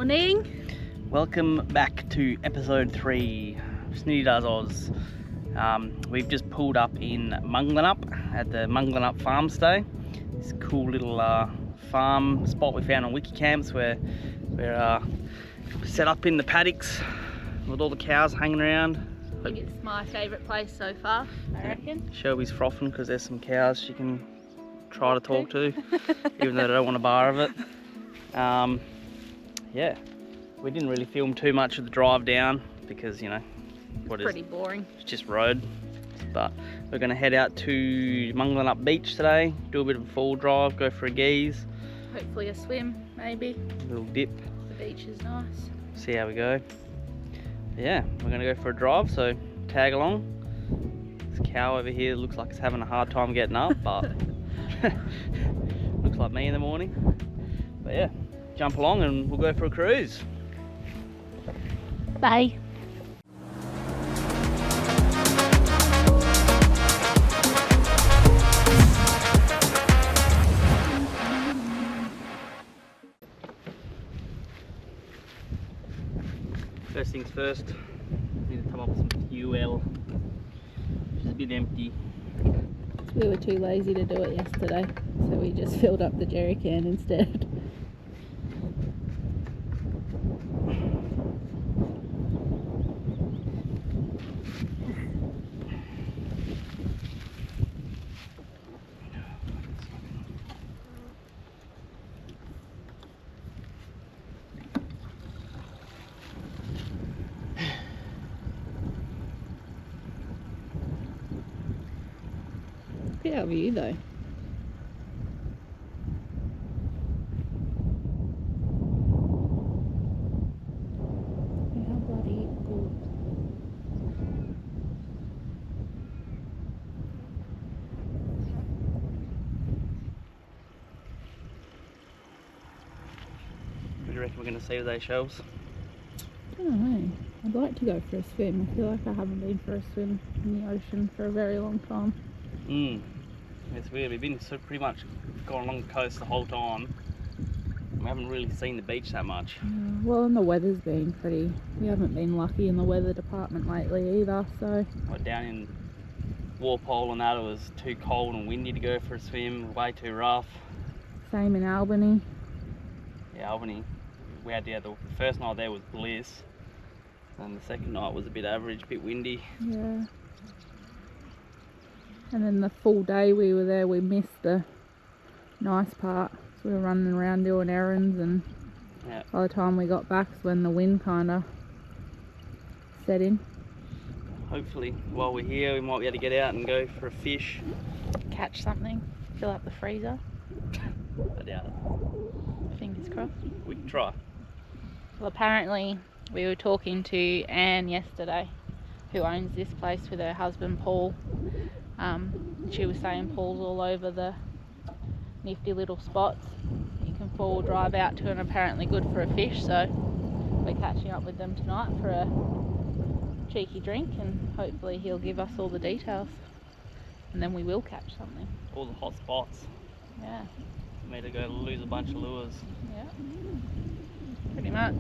morning. Welcome back to episode 3 of Schnitty Does Oz. We've just pulled up in Munglinup at the Munglinup Farm Stay. This cool little farm spot we found on Wikicamps where we're set up in the paddocks with all the cows hanging around. I think it's my favourite place so far, I reckon. Shelby's frothing because there's some cows she can try to talk to, even though they don't want a bar of it. Yeah, we didn't really film too much of the drive down because, you know, It's pretty boring. It's just road. But we're going to head out to Munglinup Beach today, do a bit of a full drive, go for a geese. Hopefully a swim, maybe. A little dip. The beach is nice. See how we go. Yeah, we're going to go for a drive, so tag along. This cow over here looks like it's having a hard time getting up, but looks like me in the morning. But yeah, jump along and we'll go for a cruise. Bye. First things first, need to top up some fuel, which is a bit empty. We were too lazy to do it yesterday, so we just filled up the jerry can instead. Look at our view though. How bloody good. What do you reckon we're going to see with those shelves? I don't know. I'd like to go for a swim. I feel like I haven't been for a swim in the ocean for a very long time. It's weird, we've been pretty much going along the coast the whole time. We haven't really seen the beach that much. Well, and the weather's been pretty... We haven't been lucky in the weather department lately either, so... Like down in Walpole and that, it was too cold and windy to go for a swim, way too rough. Same in Albany. Yeah, Albany, we had the first night there was bliss, and the second night was a bit average, a bit windy. Yeah. And then the full day we were there, we missed the nice part. So we were running around doing errands, and Yeah. by the time we got back is when the wind kind of set in. Hopefully, while we're here, we might be able to get out and go for a fish. Catch something, fill up the freezer. I doubt it. Fingers crossed. We can try. Well, apparently we were talking to Anne yesterday, who owns this place with her husband Paul. She was saying Paul's all over the nifty little spots you can four-wheel drive out to, and apparently good for a fish, so we're catching up with them tonight for a cheeky drink, and hopefully he'll give us all the details, and then we will catch something. All the hot spots. Yeah. For me to go lose a bunch of lures. Yeah, pretty much.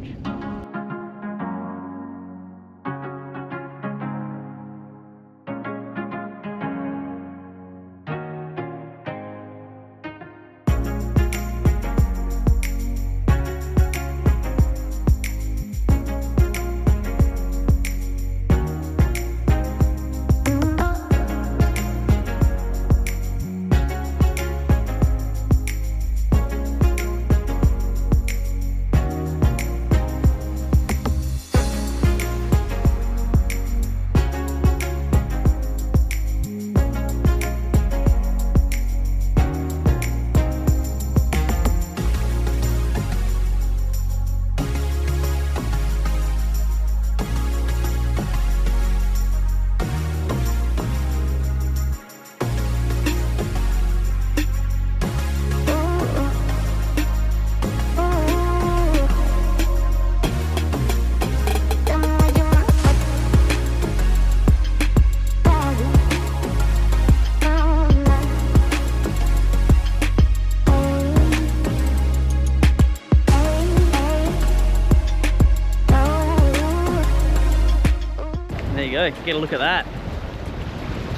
go, get a look at that.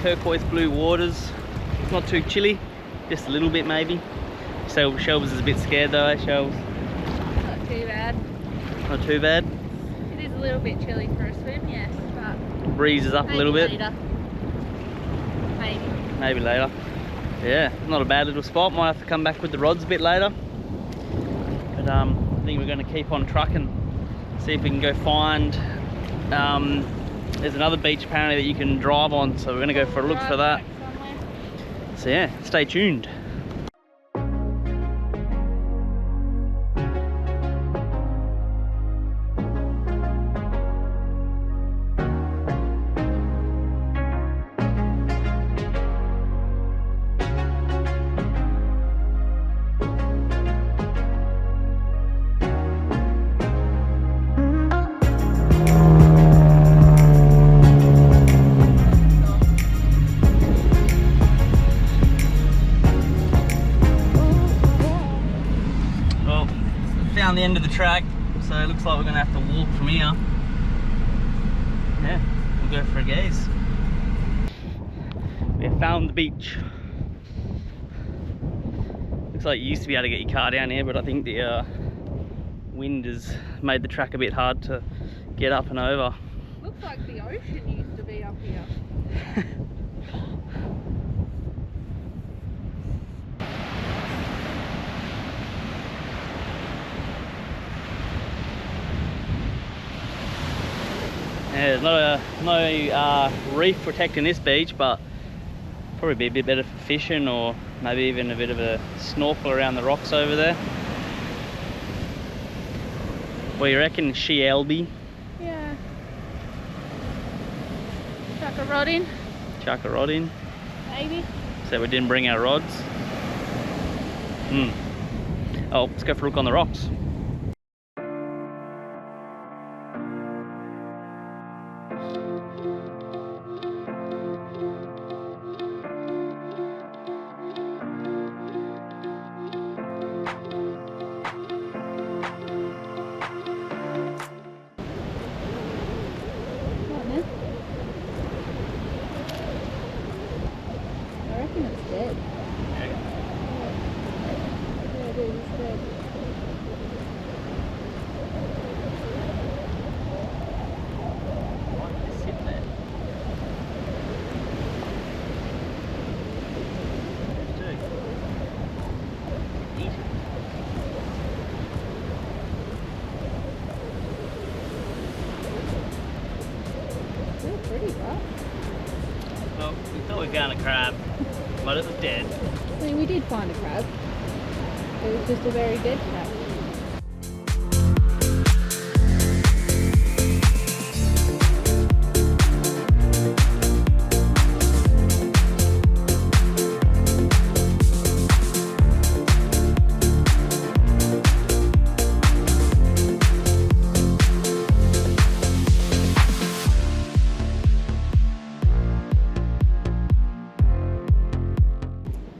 Turquoise blue waters, not too chilly, just a little bit maybe. So Shelves is a bit scared though, eh, Shelves? Not too bad. Not too bad. It is a little bit chilly for a swim, yes, but Breeze is up a little bit. Later. Maybe later. Yeah, not a bad little spot. Might have to come back with the rods a bit later. But I think we're going to keep on trucking. See if we can go find. There's another beach apparently that you can drive on, so we're going to go for a look for that. So yeah, stay tuned. Found the end of the track, so it looks like we're gonna have to walk from here. Yeah, we'll go for a gaze. We have found the beach. Looks like you used to be able to get your car down here, but I think the wind has made the track a bit hard to get up and over. Looks like the ocean used to be up here. Yeah, there's no reef protecting this beach, but probably be a bit better for fishing, or maybe even a bit of a snorkel around the rocks over there. What do you reckon, Shelby? Yeah. Chuck a rod in. Chuck a rod in. Maybe. So we didn't bring our rods. Oh, let's go for a look on the rocks. I reckon it's dead. Yeah, it is, it's dead. Why did it sit there? Eat it. It's still pretty rough. Well, we thought we found a crab, but it was dead. I mean, we did find a crab. It was just a very dead crab.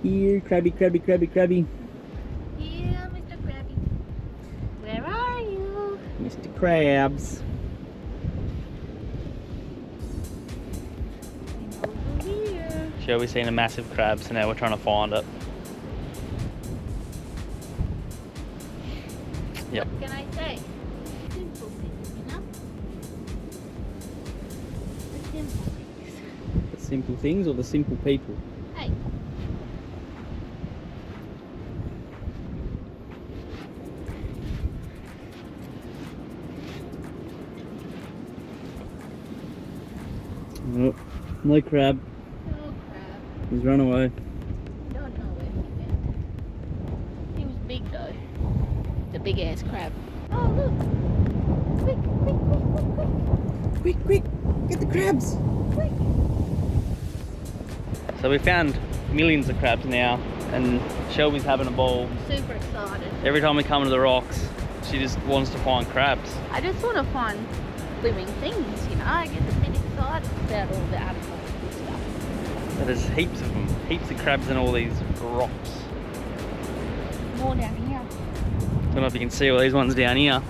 Here, crabby, crabby, crabby, crabby. Yeah, Mr. Krabby. Where are you? Mr. Krabs. Over here. Sure, we've seen a massive crab, so now we're trying to find it. Yep. What can I say? Simple things, you know? The simple things. The simple things or the simple people? Hey. Oh, no crab. No crab. He's run away. Don't know where he went. He was big though. The big ass crab. Oh look! Quick, quick, quick, quick, quick! Quick, quick! Get the crabs! Quick! So we found millions of crabs now, and Shelby's having a ball. Super excited. Every time we come to the rocks, she just wants to find crabs. I just want to find living things, you know. I get a bit excited about all the animals and stuff. But there's heaps of them, heaps of crabs in all these rocks. More down here. Don't know if you can see all these ones down here.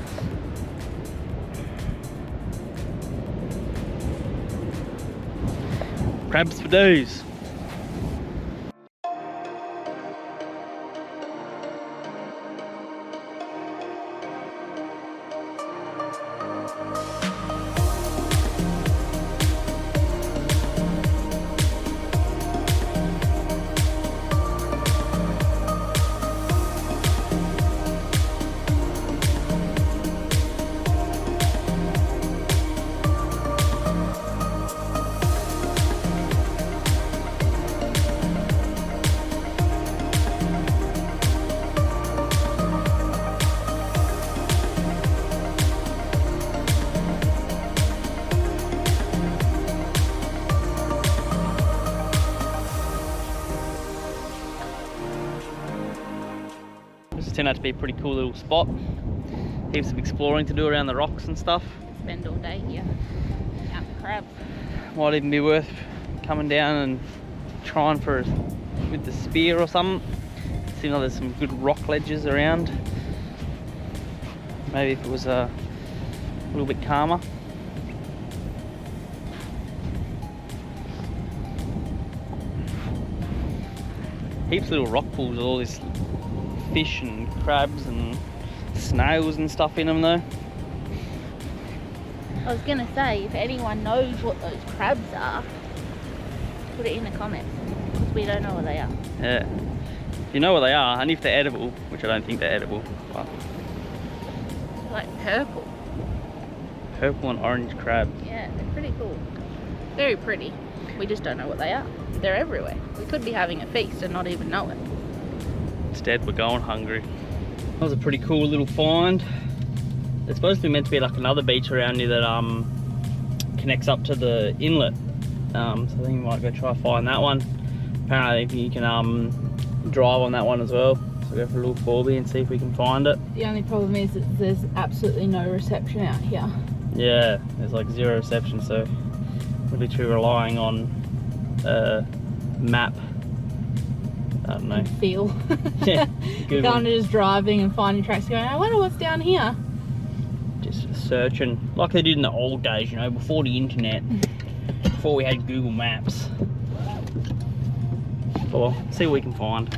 Crabs for days. This turned out to be a pretty cool little spot. Heaps of exploring to do around the rocks and stuff. Spend all day here. Out for crabs. Might even be worth coming down and trying for with the spear or something. Seems like there's some good rock ledges around. Maybe if it was a little bit calmer. Heaps of little rock pools with all this fish and crabs and snails and stuff in them though. I was gonna say, if anyone knows what those crabs are, put it in the comments, because we don't know what they are. Yeah. If you know what they are, and if they're edible, which I don't think they're edible, but Like purple. purple and orange crab. Yeah, they're pretty cool. Very pretty. We just don't know what they are. They're everywhere. We could be having a feast and not even know it. Instead, we're going hungry. That was a pretty cool little find. There's supposed to be meant to be like another beach around here that connects up to the inlet. So I think we might go try find that one. Apparently you can drive on that one as well. So go for a little 4B and see if we can find it. The only problem is that there's absolutely no reception out here. Yeah, there's like zero reception, so we're literally relying on a map. I don't know. Feel. Yeah, Kind of just driving and finding tracks going, I wonder what's down here. Just searching like they did in the old days, you know, before the internet, before we had Google Maps. Well, see what we can find.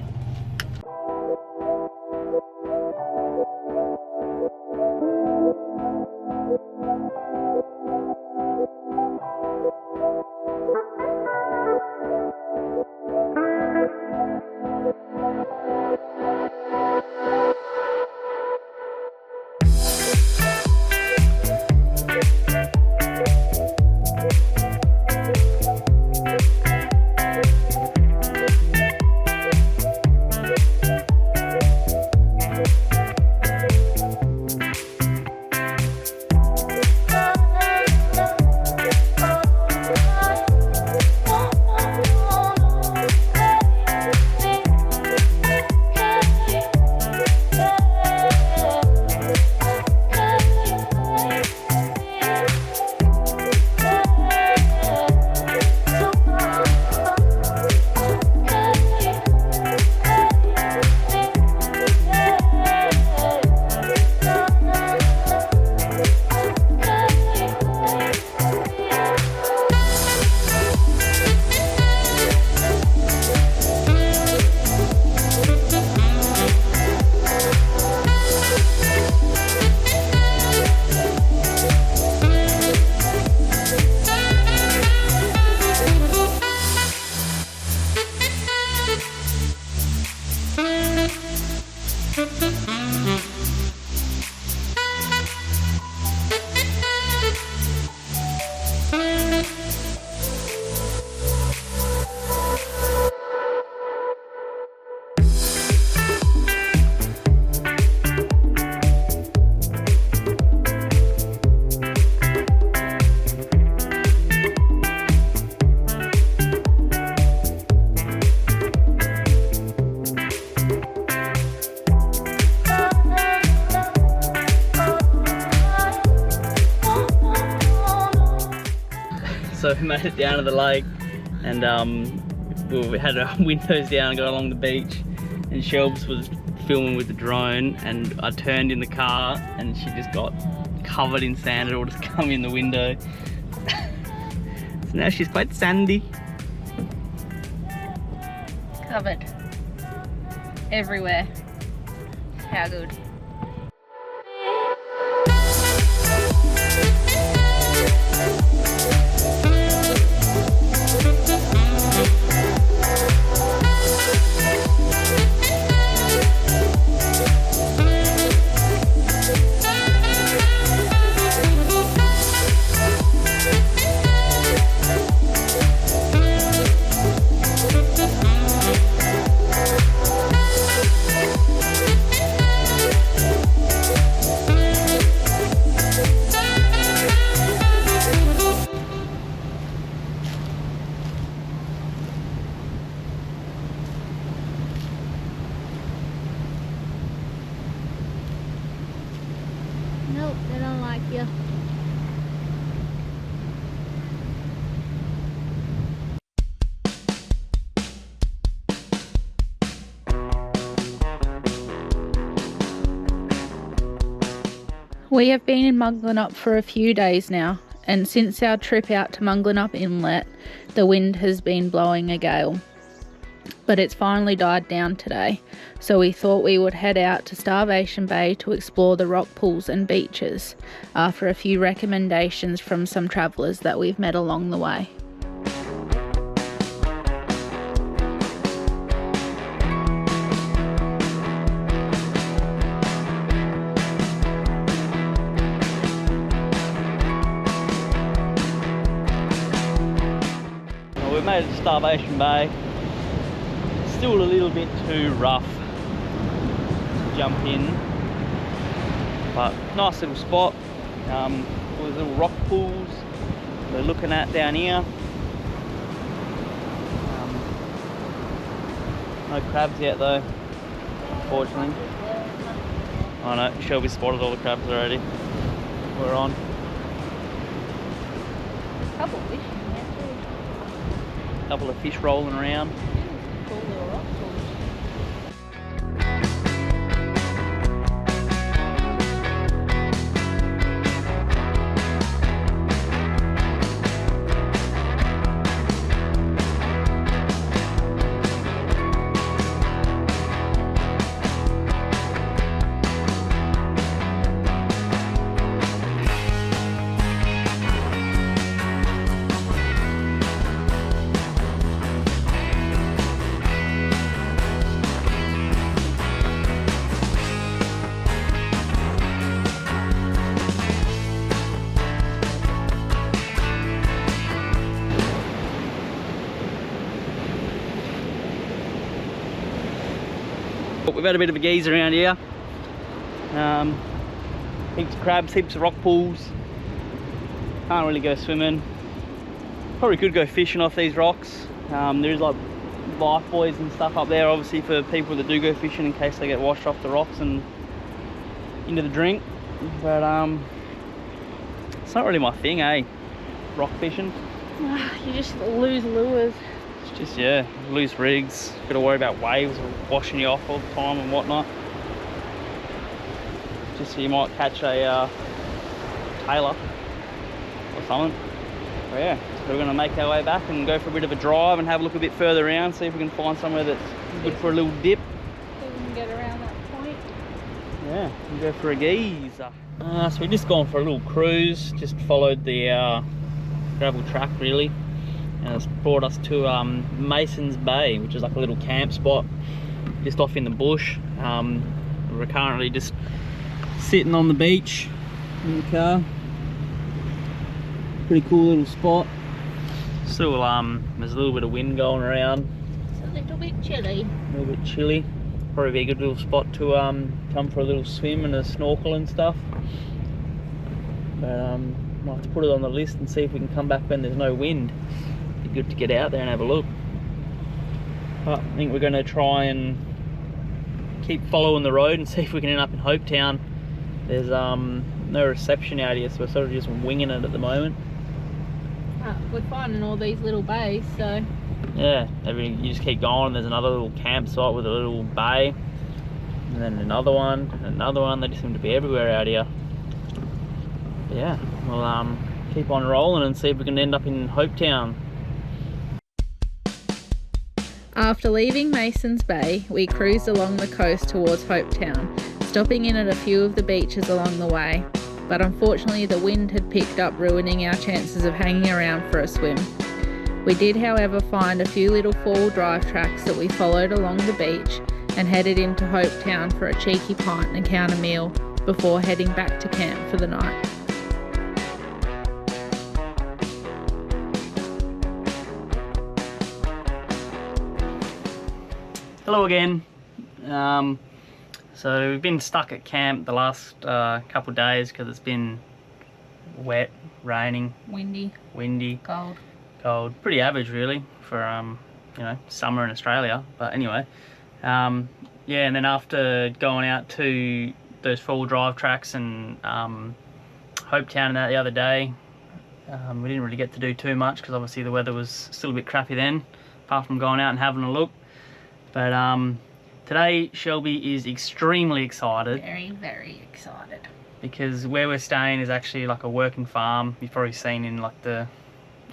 So we made it down to the lake, and we had our windows down and got along the beach, and Shelbs was filming with the drone, and I turned in the car and she just got covered in sand. It all just come in the window. So now she's quite sandy. Covered everywhere. How good. Nope, they don't like you. We have been in Munglinup for a few days now, and since our trip out to Munglinup Inlet, the wind has been blowing a gale. But it's finally died down today, so we thought we would head out to Starvation Bay to explore the rock pools and beaches, after a few recommendations from some travellers that we've met along the way. Well, we've made it to Starvation Bay. Still a little bit too rough to jump in, but nice little spot. All these little rock pools we're looking at down here. No crabs yet though, unfortunately. I know, Shelby spotted all the crabs already. We're on. There's a couple of fish in there too. Couple of fish rolling around. Cool little rock pools. We've had a bit of a geeze around here. Heaps of crabs, heaps of rock pools. Can't really go swimming. Probably could go fishing off these rocks. There's like life buoys and stuff up there, obviously for people that do go fishing in case they get washed off the rocks and into the drink. But it's not really my thing, eh? Rock fishing. You just lose lures. It's just, yeah, loose rigs. Got to worry about waves washing you off all the time and whatnot. Just so you might catch a tailor or something. But yeah, so we're going to make our way back and go for a bit of a drive and have a look a bit further around, see if we can find somewhere that's good for a little dip. See if we can get around that point. Yeah, we'll go for a geeze. So we've just gone for a little cruise, just followed the gravel track really. And it's brought us to Mason's Bay, which is like a little camp spot just off in the bush. We're currently just sitting on the beach in the car. Pretty cool little spot. Still, there's a little bit of wind going around. It's a little bit chilly. A little bit chilly. Probably be a good little spot to come for a little swim and a snorkel and stuff. But might have to put it on the list and see if we can come back when there's no wind. Be good to get out there and have a look. But I think we're going to try and keep following the road and see if we can end up in Hopetoun. There's no reception out here, so we're sort of just winging it at the moment. We're finding all these little bays, so yeah, you just keep going. There's another little campsite with a little bay, and then another one, and another one. They just seem to be everywhere out here. But yeah, we'll keep on rolling and see if we can end up in Hopetoun. After leaving Mason's Bay, we cruised along the coast towards Hopetoun, stopping in at a few of the beaches along the way, but unfortunately the wind had picked up, ruining our chances of hanging around for a swim. We did, however, find a few little four-wheel drive tracks that we followed along the beach and headed into Hopetoun for a cheeky pint and a counter meal before heading back to camp for the night. Hello again. So we've been stuck at camp the last couple of days because it's been wet, raining, windy, cold, pretty average really for you know, summer in Australia. But anyway, yeah, and then after going out to those four-wheel drive tracks and Hopetoun and that the other day, we didn't really get to do too much because obviously the weather was still a bit crappy then, apart from going out and having a look. But today Shelby is extremely excited. Very excited. Because where we're staying is actually like a working farm. You've probably seen in like the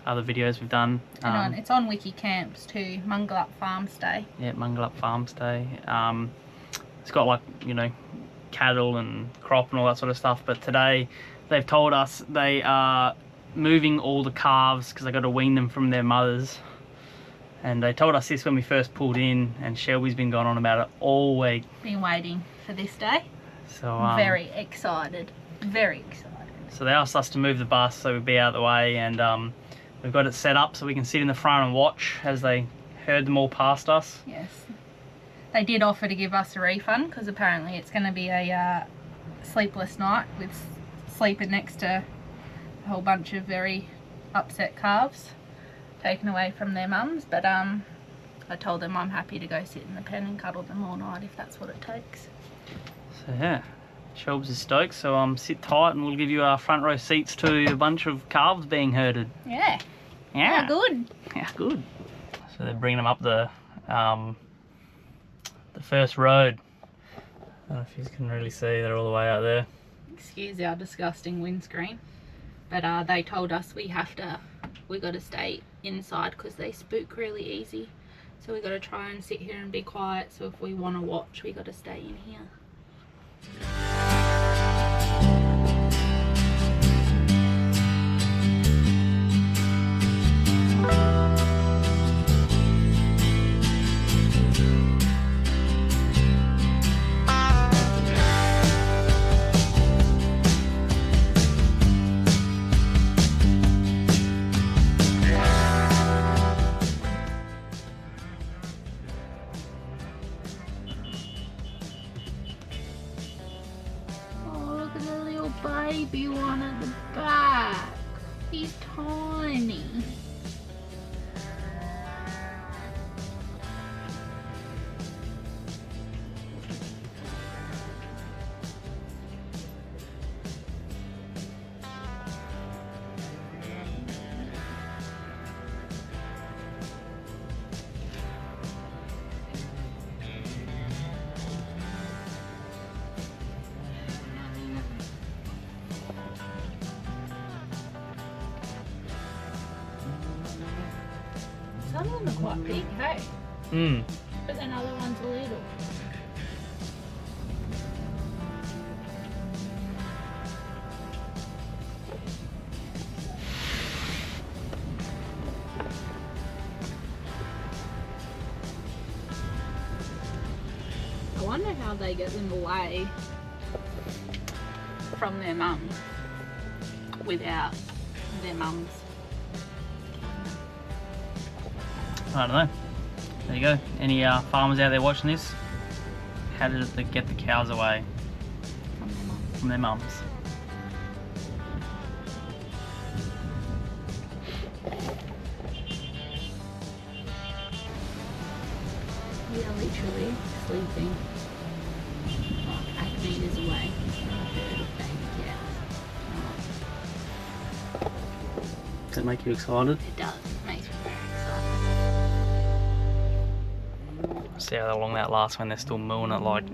other videos we've done. And it's on Wiki Camps too, Munglinup Farm Stay. Yeah, Munglinup Farm Stay. It's got like, you know, cattle and crop and all that sort of stuff. But today they've told us they are moving all the calves because they got to wean them from their mothers. And they told us this when we first pulled in, and Shelby's been going on about it all week. Been waiting for this day. So very excited. So they asked us to move the bus so we'd be out of the way, and we've got it set up so we can sit in the front and watch as they herd them all past us. Yes. They did offer to give us a refund because apparently it's going to be a sleepless night with sleeping next to a whole bunch of very upset calves taken away from their mums, but I told them I'm happy to go sit in the pen and cuddle them all night if that's what it takes. So yeah, Shelbs is stoked, so sit tight and we'll give you our front row seats to a bunch of calves being herded. Yeah. Yeah. Oh, good. Yeah, good. So they're bringing them up the first road. I don't know if you can really see, they're all the way out there. Excuse our disgusting windscreen, but they told us we got to stay inside because they spook really easy, so we got to try and sit here and be quiet. So if we want to watch, we got to stay in here. Baby one at the back. He's tiny. Some of them are quite big, hey? But then other ones are little. I wonder how they get them away from their mums without their mums. I don't know. There you go. Any farmers out there watching this? How did they get the cows away from their mums? We are literally sleeping like 8 meters away from a herd of baby cows. Does that make you excited? It does. It makes me very excited. See how long that lasts when they're still mooing at like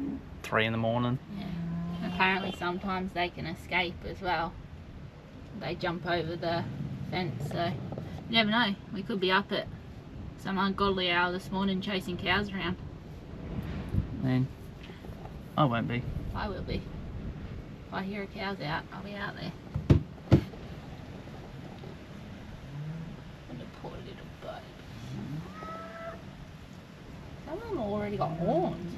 3 in the morning. Yeah. Apparently sometimes they can escape as well. They jump over the fence, so you never know. We could be up at some ungodly hour this morning chasing cows around. Then I won't be. I will be. If I hear a cow's out, I'll be out there. And the poor little baby. Some of them already got horns.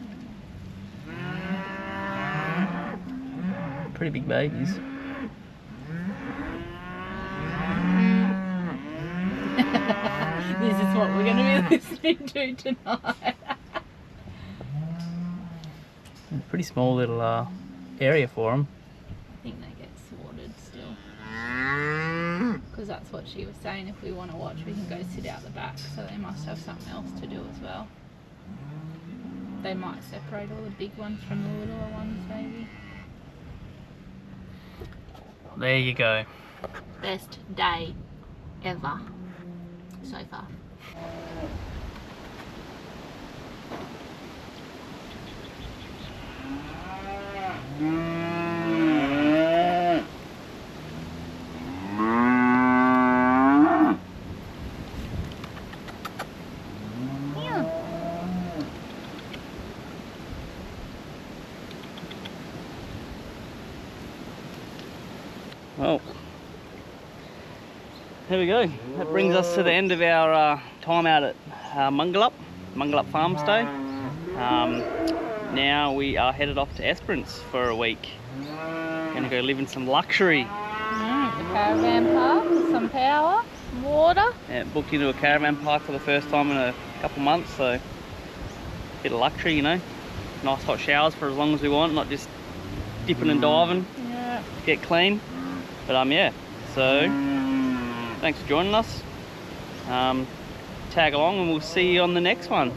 Pretty big babies. This is what we're going to be listening to tonight. Pretty small little area for them. I think they get sorted still. Because that's what she was saying, if we want to watch we can go sit out the back, so they must have something else to do as well. They might separate all the big ones from the littler ones maybe. There you go. Best day ever so far. Well, there we go. That brings us to the end of our time out at Munglinup Farm Stay. Now we are headed off to Esperance for a week. Gonna go live in some luxury. The caravan park with some power, some water. Yeah, booked into a caravan park for the first time in a couple months, so a bit of luxury, you know. Nice hot showers for as long as we want, not just dipping and diving. Yeah. Get clean. But yeah, so thanks for joining us. Tag along and we'll see you on the next one.